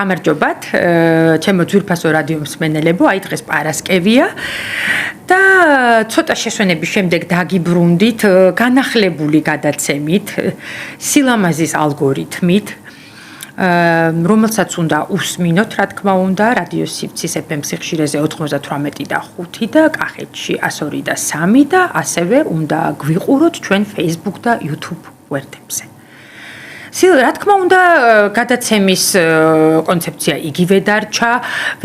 გამარჯობათ, ჩემო ძვირფასო რადიო მსმენელებო, აი დღეს პარასკევია და ცოტა შესვენების შემდეგ დაგიბრუნდით განახლებული გადაცემით, სილამაზის ალგორითმით, რომელსაც უნდა უსმინოთ, რა თქმა უნდა, რადიო სივრცის FM სიხშირეზე 98.5 და კახეთში 102 და 3 და ასევე უნდა გვიყუროთ ჩვენ Facebook და YouTube გვერდებზე. რა თქმა უნდა, გადაცემის კონცეფცია იგივე დარჩა,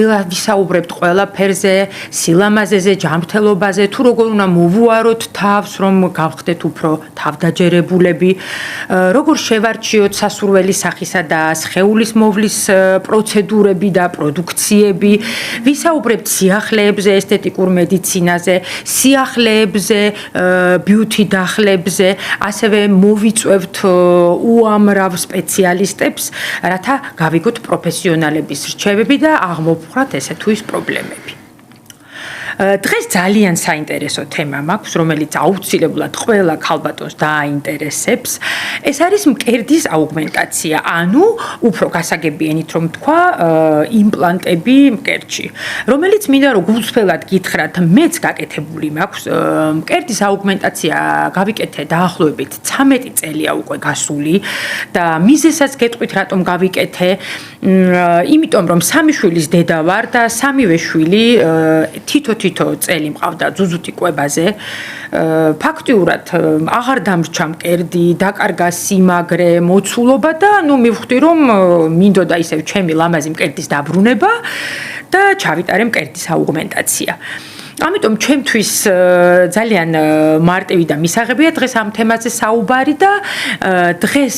ვისაუბრებთ ყველაფერზე, სილამაზეზე, ჯანმრთელობაზე, თუ როგორ უნდა მოვუაროთ თავს, რომ გავხდეთ უფრო თავდაჯერებულები, როგორ შევარჩიოთ სასურველი სახისა და სხეულის მოვლის პროცედურები და პროდუქციები, ვისაუბრებთ სიახლეებზე, ესთეტიკურ მედიცინაზე, სიახლეებზე, ბიუთი დახლებზე, ასევე მოვიწვევთ უამრავ სპეციალისტებს, რათა გავიგოთ პროფესიონალების რჩევები და აღმოვხვრათ ესე თუ ის პრობლემები. დღეს ძალიან საინტერესო თემა მაქვს, რომელიც აუცილებლად ყველა ქალბატონს დააინტერესებს. ეს არის მკერდის აუგმენტაცია, ანუ უფრო გასაგებიენით რომ თქვა, იმპლანტები მკერდში, რომელიც მინდა რომ გულწრფელად გითხრათ, მეც გაკეთებული მაქვს. მკერდის აუგმენტაცია გავიკეთე დაახლოებით 13 წელია უკვე გასული და მიზეზსაც გეტყვით რატომ გავიკეთე, იმიტომ რომ 3 შვილის დედა ვარ და 3-ვე შვილი თითო წელი მყავდა ძუძუთი კვებაზე. ფაქტიურად აღარ დამრჩა მკერდი, დაკარგა სიმაგრე, მოცულობა და მივხვდი რომ მინდოდა ისევ ჩემი ლამაზი მკერდის დაბრუნება და ჩავიტარე მკერდის აუგმენტაცია. ამიტომ ჩემთვის ძალიან მარტივი და მისაღებია დღეს ამ თემაზე საუბარი და დღეს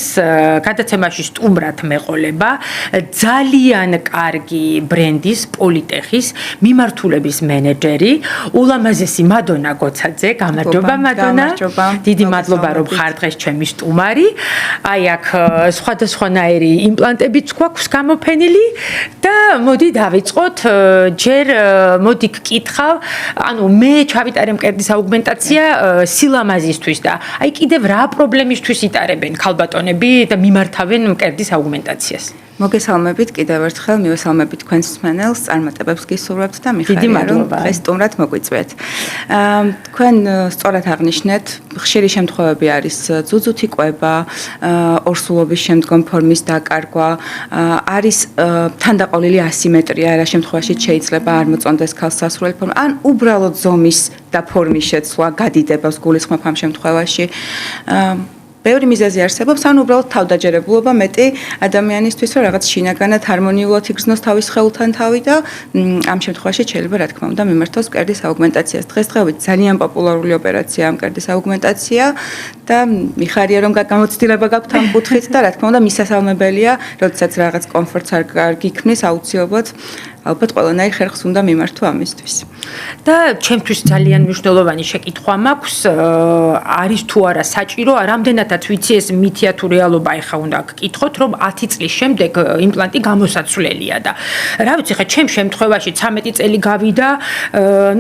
გადაცემაში სტუმრად მეყოლება ძალიან კარგი ბრენდის პოლიტეხის მიმართულების მენეჯერი, ულამაზესი მადონა გოცაძე. გამარჯობა მადონა. დიდი მადლობა რომ ხარ დღეს ჩემი სტუმარი. აი აქ სხვადასხვანაირი იმპლანტებიც გვაქვს გამოფენილი და მოდი დავიწყოთ. ჯერ მოდი გკითხავ, ანუ მე ჩავიტარე მკერდის აუგმენტაცია სილამაზისთვის და აი კიდევ რა პრობლემისთვის იტარებენ ქალბატონები და მიმართავენ მკერდის აუგმენტაციას. მოგესალმებით კიდევ ერთხელ, მივესალმებით თქვენს მსმენელს, წარმატებებს გისურვებთ და მიხარია რომ დღეს სტუმრად მოგვიწვიეთ. თქვენ სწორად აღნიშნეთ, ხშირი შემთხვევები არის ძუძუთი კვება, ორსულობის შემდგომ ფორმის დაკარგვა, არის თანდაყოლილი ასიმეტრია, რა შემთხვევაში შეიძლება არ მოწონდეს ქალს სასურველი ფორმა, ან უბრალოდ ზომის და ფორმის შეცვლა გადიდებას გულისხმობ ამ შემთხვევაში. ბევრი მიზეზი არსებობს, ან უბრალოდ თავდაჯერებულობა მეტი ადამიანისთვის, რომ რაღაც შინაგანად ჰარმონიულად იგრძნოს თავის სხეულთან თავი და ამ შემთხვევაში შეიძლება რა თქმა უნდა მიმართოს მკერდის აუგმენტაციას. დღესდღეობით ძალიან პოპულარული ოპერაციაა მკერდის აუგმენტაცია და მიხარია რომ გამოცდილება გაქვთ ამ კუთხით და რა თქმა უნდა მისასალმებელია, როდესაც რაღაც კომფორტს არ გიქმნის აუცილებლად ალბათ ყველანაირ ხერხს უნდა მიმართო ამისთვის. და ჩემთვის ძალიან მნიშვნელოვანი შეკითხვა მაქვს, არის თუ არა საჭირო, რამდენადაც ვიცი ეს მითია თუ რეალობა, ეხა უნდა გკითხოთ, რომ 10 წლის შემდეგ იმპლანტი გამოსაცვლელია და რა ვიცი, ხა ჩემ შემთხვევაში 13 წელი გავიდა,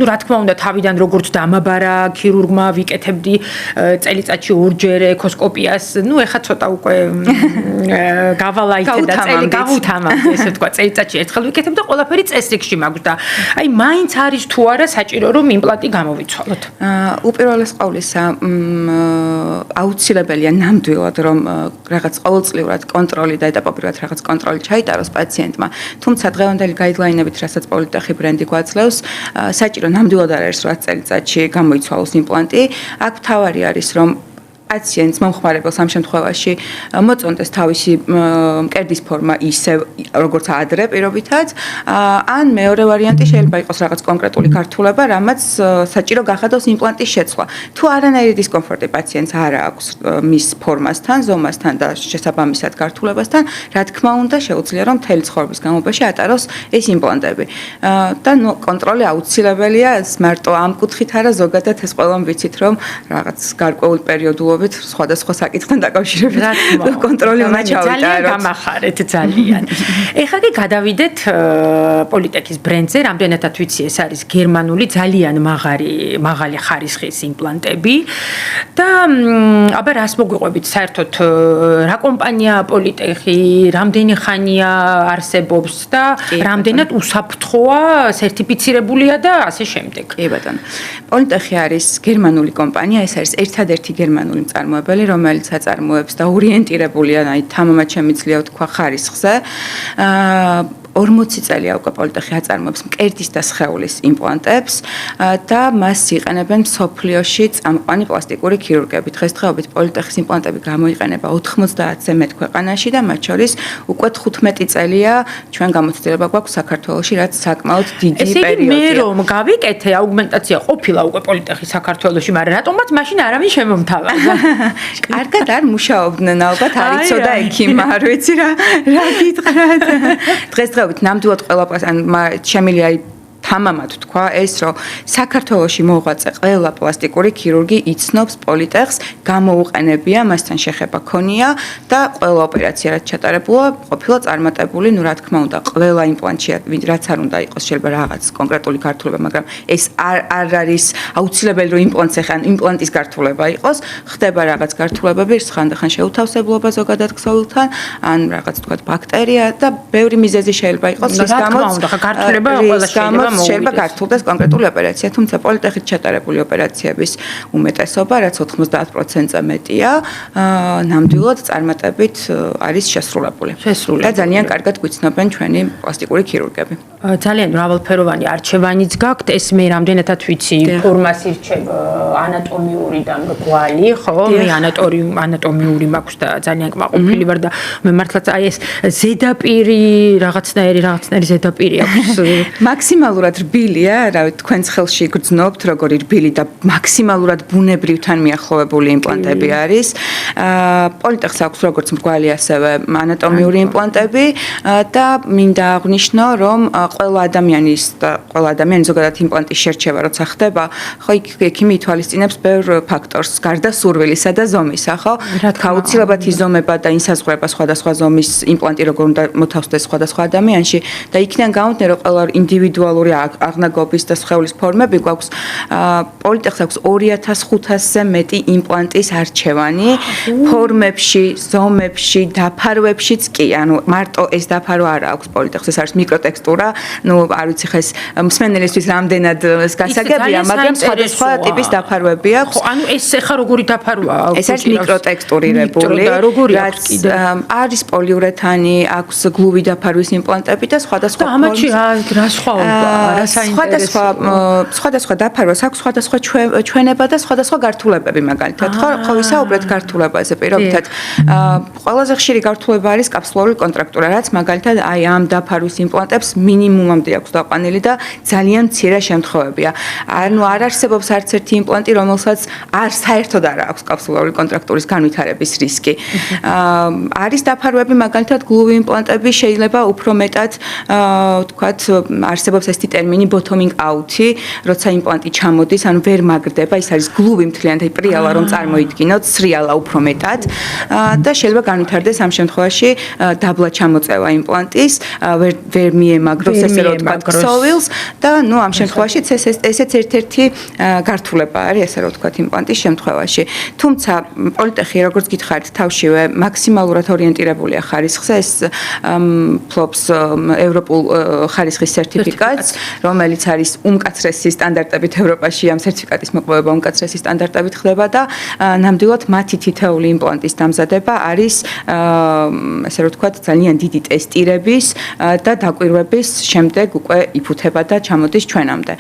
რა თქმა უნდა თავიდან როგორც დამაბარა ქირურგმა ვიკეთებდი წელიწადში 2-ჯერ ეკოსკოპიას, ეხა ცოტა უკვე გავალაითე და წელი გავუთამამდი, ესე თქვა, წელიწადში ერთხელ ვიკეთებ და ყველაფერი წესრიგში მაქვს და აი მაინც არის თუ არა საჭირო რომ იმპლანტი გამოვიცვალოთ. უპირველეს ყოვლისა აუცილებელია ნამდვილად რომ რაღაც ყოველწლიურად კონტროლი და ეტაპობრივად რაღაც კონტროლი ჩაიტაროს პაციენტმა. თუმცა დღევანდელი გაიდლაინებით, რასაც პოლიტეხი ბრენდი გვაძლევს, საჭირო ნამდვილად არ არის 8 წელიწადში გამოიცვალოს იმპლანტი. აქ მთავარი არის რომ პაციენტს მომხმარებელს ამ შემთხვევაში მოწონდეს თავისი მკერდის ფორმა ისევ როგორც ადრე პირობითაც, ან მეორე ვარიანტი შეიძლება იყოს რაღაც კონკრეტული გართულება, რამაც საჭირო გახადოს იმპლანტის შეცვლა. თუ არანაირი დისკომფორტი პაციენტს არ აქვს მის ფორმასთან, ზომასთან და შესაბამისად გართულებასთან, რა თქმა უნდა შეუძლია რომ მთელი ცხოვრების განმავლობაში ატაროს ეს იმპლანტები. და კონტროლი აუცილებელია, მარტო ამ კუთხით არა, ზოგადად ეს ყველამ ვიცით რომ რაღაც გარკვეულ პერიოდულ განსხვავებით სხვადასხვა საკითხთან დაკავშირებით კონტროლი უნდა ჩავიტაროთ. ძალიან გამახარეთ ძალიან. ეხლა კი გადავიდეთ პოლიტექის ბრენდზე, რამდენადაც ვიცი ეს არის გერმანული ძალიან მაღალი ხარისხის იმპლანტები და აბა რას მოგვიყვებით საერთოდ რა კომპანია პოლიტეხი, რამდენი ხანია არსებობს და რამდენად უსაფრთხოა, სერტიფიცირებულია და ასე შემდეგ. კი ბატონო. პოლიტეხი არის გერმანული კომპანია, ეს არის ერთადერთი გერმანული მწარმოებელი, რომელიც აწარმოებს და ორიენტირებულია, თამამად შემიძლია ვთქვა ხარისხზე. 40 წელია უკვე პოლიტეხი აწარმოებს მკერდის და სხეულის იმპლანტებს და მას იყენებენ მსოფლიოში წამყვანი პლასტიკური ქირურგები. დღესდღეობით პოლიტეხის იმპლანტები გამოიყენება 90-ზე მეტ ქვეყანაში და მათ შორის უკვე 15 წელია ჩვენ გამოცდილება გვაქვს საქართველოში, რაც საკმაოდ დიდი პერიოდია. ესე იგი მე რომ გავიკეთე აუგმენტაცია ყოფილა უკვე პოლიტეხი საქართველოში, მაგრამ რატომაც მაშინ არავინ შემომთავაზა? კარგად არ მუშაობდნენ ალბათ, არ იცოდა ექიმ, არ ვიცი რა გითხრათ. დღესდღეობით ნამდვილად ყველა შემილია თამამად თქვა ეს რომ საქართველოში მოღვაწე ყველა პლასტიკური ქირურგი იცნობს პოლიტეხს, გამოუყენებია, მასთან შეხება ქონია და ყველა ოპერაცია რაც ჩატარებულა, ყოფილა წარმატებული, რა თქმა უნდა, ყველა იმპლანტში რაც არ უნდა იყოს, შეიძლება რაღაც კონკრეტული გართულება, მაგრამ ეს არ არის აუცილებელი რომ იმპლანტის გართულება იყოს, ხდება რაღაც გართულებები, ხანდახან შეუთავსებლობა ზოგადად ქსოვილთან, ან რაღაც თქვა ბაქტერია და ბევრი მიზეზი შეიძლება იყოს, რის გამოც გართულება ყველა შეიძლება გართულდეს კონკრეტული ოპერაცია, თუმცა პოლიტეხით ჩატარებული ოპერაციების უმეტესობა, რაც 90%-ზე მეტია, ნამდვილად წარმატებით არის შესრულებული. და ძალიან კარგად გვიცნობენ ჩვენი პლასტიკური ქირურგები. ძალიან მრავალფეროვანი არჩევანიც გაქვთ, ეს მე რამდენადაც ვიცი, ფორმას ირჩევ ანატომიური და მრგვალი, ხო? მე ანატომიური მაქვს და ძალიან კმაყოფილი ვარ და მე მართლაც აი ეს ზედაპირი რაღაცნაირი ზედაპირი აქვს. მაქსიმალურად რბილია, რა ვიცი, თქვენს ხელში გრძნობთ, როგორი რბილი და მაქსიმალურად ბუნებრივთან მიახლოვებული იმპლანტები არის. პოლიტეხს აქვს როგორც მრგვალი, ასევე ანატომიური იმპლანტები და მინდა აღვნიშნო, რომ ყველა ადამიანი ზოგადად იმპლანტის შერჩევა როცა ხდება, ხო ექიმი ითვალისწინებს ბევრ ფაქტორს, გარდა სურვილისა და ზომისა, ხო? აუცილებლად იზომება და ინსაზღვრება სხვადასხვა ზომის იმპლანტი, როგორ უნდა მოთავსდეს სხვადასხვა ადამიანში და იქიდან გამომდინარე, რომ ყველა ინდივიდუალური აღნაგობის და სხეულის ფორმები გვაქვს. პოლიტეხს აქვს 2500-ზე მეტი იმპლანტის არჩევანი, ფორმებში, ზომებში, დაფარვებშიც კი, ანუ მარტო ეს დაფარვა არ აქვს პოლიტეხს, ეს არის მიკროტექსტურა, არ ვიცი ხა ეს მსმენელისთვის რამდენად გასაგებია, მაგრამ სხვადასხვა ტიპის დაფარვები აქვს. ხო, ანუ ეს ხა როგორი დაფარვაა? ეს არის მიკროტექსტურირებული, რაც არის პოლიურეთანი, აქვს გლუვი დაფარვის იმპლანტები და სხვადასხვა ამაში რა სხვადასხვა დაფარვას აქვს სხვადასხვა ჩვენება და სხვადასხვა გართულებები მაგალითად ხო ვისაუბრეთ გართულებაზე პირობითად ყველაზე ხშირი გართულება არის კაფსულური კონტრაქტურა რაც მაგალითად აი ამ დაფარვის იმპლანტებს მინიმუმამდე აქვს დაყვანილი და ძალიან მცირე შემთხვევებია ანუ არ არსებობს არც ერთი იმპლანტი რომელსაც საერთოდ არ აქვს კაფსულური კონტრაქტურის განვითარების რისკი არის დაფარვები მაგალითად გლუვი იმპლანტები შეიძლება უფრო მეტად თქვათ არსებობს ესეთი ტერმინი bottoming out-ი, როცა იმპლანტი ჩამოდის, ანუ ვერ მაგრდება, ის არის გლუვი მთლიანად პრიალა რომ წარმოიდგინოთ, სრიალა უფრო მეტად და შეიძლება განვითარდეს ამ შემთხვევაში დაბლა ჩამოწევა იმპლანტის, ვერ მიემაგროს ესე რომ თქვათ ქსოვილს და ნუ ამ შემთხვევაში ესეც ერთ-ერთი გართულება არის ესე რომ თქვათ იმპლანტის შემთხვევაში. თუმცა პოლიტეხი როგორც გითხარით, თავშივე მაქსიმალურად ორიენტირებულია ხარისხზე, ეს ფლობს ევროპულ ხარისხის სერტიფიკატს, რომელიც არის უმკაცრესი სტანდარტებით ევროპაში ამ სერტიფიკატის მოპოვება უმკაცრესი სტანდარტებით ხდება და ნამდვილად მათი თითეული იმპლანტის დამზადება არის ესე რომ ვთქვათ ძალიან დიდი ტესტირების და დაკვირვების შემდეგ უკვე იფუთება და ჩამოდის ჩვენამდე.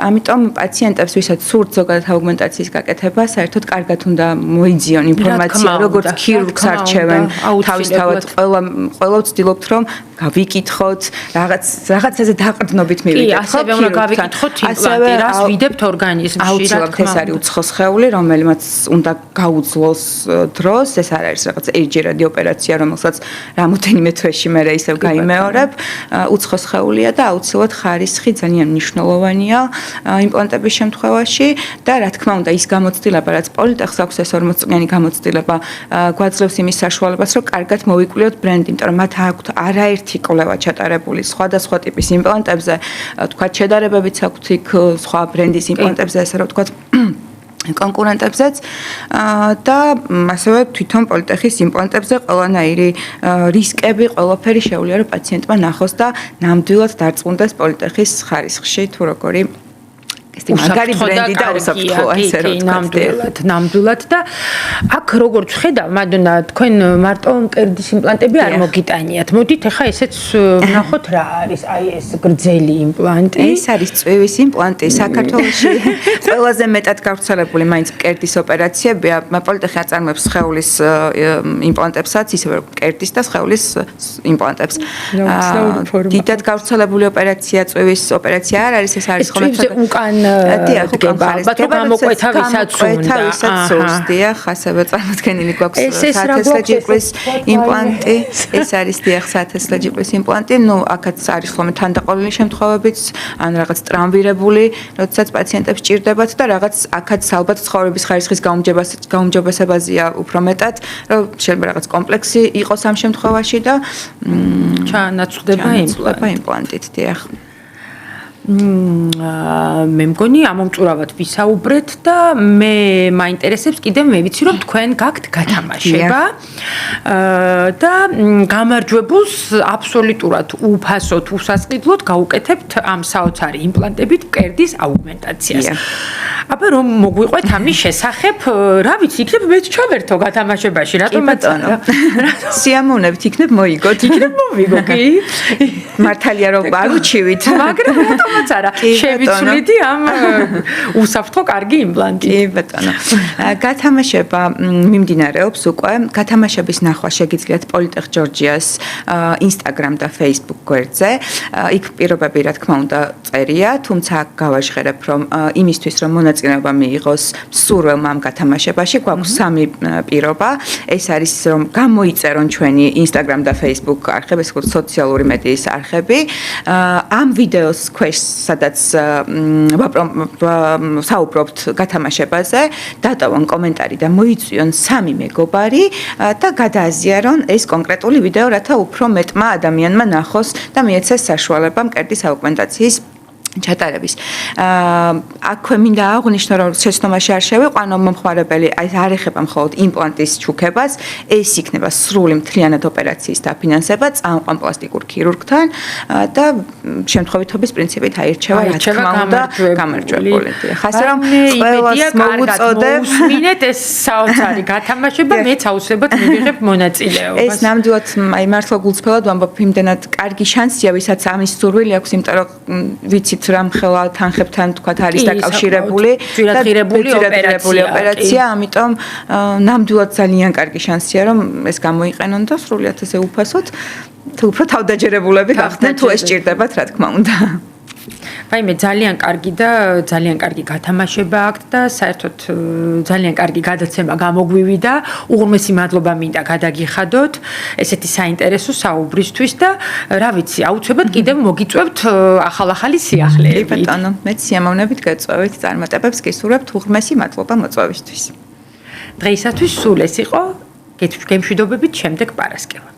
ამიტომ პაციენტებს ვისაც სურთ ზოგადად აუგმენტაციის გაკეთება, საერთოდ კარგად უნდა მოიძიონ ინფორმაცია, როგორც ქირურგს არჩევენ, თავისთავად ყველა ვცდილობთ რომ გავიკითხოთ, რაღაცაზე დაყრდნობით ცნობით მივიდეთ. ასევე უნდა გავიკითხოთ იმპლანტი, რას ვიდებთ ორგანიზმში, აუცილებლად ეს არის უცხო სხეული, რომელმაც უნდა გაუძლოს დროს, ეს არ არის რაღაც ერთჯერადი ოპერაცია, რომელსაც რამოდენიმე თვეში მე ისევ გაიმეორებ, უცხო სხეულია და აუცილებლად ხარისხი ძალიან მნიშვნელოვანია იმპლანტების შემთხვევაში და რა თქმა უნდა ის გამოცდილება, რაც პოლიტეხს აქვს ეს 40-წლიანი გამოცდილება, გვაძლევს იმის საშუალებას, რომ კარგად მოვიკვლიოთ ბრენდი, იმიტომ რომ მათ აქვთ არაერთი კვლევა ჩატარებული სხვადასხვა ტიპის იმპლანტებზე, თქვა შედარებებიც აქვთ იქ სხვა ბრენდის იმპლანტებზე, ასე რომ თქვა კონკურენტებზეც და ასევე თვითონ პოლიტეხის იმპლანტებზე ყველანაირი რისკები, ყველაფერი შეუძლია რომ პაციენტმა ნახოს და ნამდვილად დარწმუნდეს პოლიტეხის ხარისხში თუ როგორი ეს მაგარი ბრენდი და უსაფრთხოა ესე რომ ნამდვილად და აქ როგორც ხედავ მადონა თქვენ მარტო მკერდის იმპლანტები არ მოგიტანიათ. მოდით ახლა ესეც ვნახოთ რა არის აი ეს გრძელი იმპლანტი. ეს არის წვევის იმპლანტი საქართველოში ყველაზე მეტად გავრცელებული მაინც მკერდის ოპერაციებია. პოლიტეხი აწარმოებს სხეულის იმპლანტებსაც, ისევე მკერდის და სხეულის იმპლანტებს. დიდად გავრცელებული ოპერაცია წვევის ოპერაცია არ არის, ეს არის ხოლმე ალბათ გამოკვეთავისაც უნდა. დიახ, ასევე წარმოქმნილი გვაქვს საათესლე ჯირკვლის იმპლანტი. ეს არის დიახ საათესლე ჯირკვლის იმპლანტი. ნუ აქაც არის ხოლმე თანდაყოლილი შემთხვევებიც, ან რაღაც ტრამვირებული, როდესაც პაციენტებს ჭირდებათ და რაღაც აქაც ალბათ ცხოვრების ხარისხის გაუმჯობესებაზეა უფრო მეტად, რომ შეიძლება რაღაც კომპლექსი იყოს ამ შემთხვევაში და ჩაანაცვლდება იმპლანტით, დიახ. მე მგონი ამომწურავად ვისაუბრეთ და მე მაინტერესებს კიდევ მე ვიცი რომ თქვენ გაქვთ გათამაშება და გამარჯვებულს აბსოლუტურად უფასოდ უსასყიდლოდ გაუკეთებთ ამ საოცარი იმპლანტებით მკერდის აუგმენტაციას. აბა რომ მოგვიყვეთ ამის შესახებ, რა ვიცი, იქნებ მეც ჩავერთო გათამაშებაში, რატომ მაწარა? სიამოვნებით იქნებ მოიგოთ. იქნებ მოვიგო, კი? მართალია რომ არ უჩივით, მაგრამ რატომაც არა? შევიცვლიდი ამ უსაფრთხო კარგი იმპლანტი. კი ბატონო. გათამაშება მიმდინარეობს უკვე. გათამაშების ნახვა შეგიძლიათ პოლიტეხ ჯორჯიას Instagram და Facebook გვერდზე. იქ პირობები რა თქმა უნდა წერია, თუმცა აქ გავაჟღერებ რომ იმისთვის რომ მონაწილეობა მიიღოს სურველმა ამ გათამაშებაში, გვაქვს სამი პირობა. ეს არის რომ გამოიწერონ ჩვენი Instagram და Facebook არხები, ეს როგორც სოციალური მედიის არხები. ამ ვიდეოს ქვეშ სადაც საუბრობთ გათამაშებაზე, დატოვონ კომენტარი და მოიწვიონ სამი მეგობარი და გადააზიარონ ეს კონკრეტული ვიდეო, რათა უფრო მეტმა ადამიანმა ნახოს და მიეცეს საშუალება მკერდის აუგმენტაციის ჩატარების. აქვე მინდა აღვნიშნო, რომ შეცდომაში არ შევიყვანო მომხმარებელი, არ ეხება მხოლოდ იმპლანტის ჩუქებას, ეს იქნება სრული მთლიანად ოპერაციის დაფინანსება წამყვან პლასტიკურ ქირურგთან და შემთხვევითობის პრინციპით აირჩევა რა თქმა უნდა გამარჯვებული. ხასე რომ ყველას მოუწოდებ მინეთ ეს საოცარი გათამაშება, მეც აუცილებლად მივიღებ მონაწილეობას. ეს ნამდვილად აი მართლა გულწრფელად ვამბობ, იმდენად კარგი შანსია, ვისაც ამის სურვილი აქვს, იმიტომ რომ ვიცით რამ ხელა თანხებთან თქვათ არის დაკავშირებული და ღირებული ოპერაცია, ამიტომ ნამდვილად ძალიან კარგი შანსია რომ ეს გამოიყენონ და სრულიად ესე უფასოდ თუ უფრო თავდაჯერებულები გახდნენ თუ ეს ჭირდებათ რა თქმა უნდა. ვაიმე ძალიან კარგი და ძალიან კარგი გათამაშება აქვს და საერთოდ ძალიან კარგი გადაცემა გამოგვივიდა. უღრმესი მადლობა მინდა გადაგიხადოთ ესეთი საინტერესო საუბრისთვის და რა ვიცი, აუცილებლად კიდევ მოგიწევთ ახალ-ახალი სიახლეები. ბატონო, მეც სიამოვნებით გეწევით წარმატებებს გისურვებთ, უღრმესი მადლობა მოწვევისთვის. დღეისათვის სულ ეს იყო. გემშვიდობებით შემდეგ პარასკევს.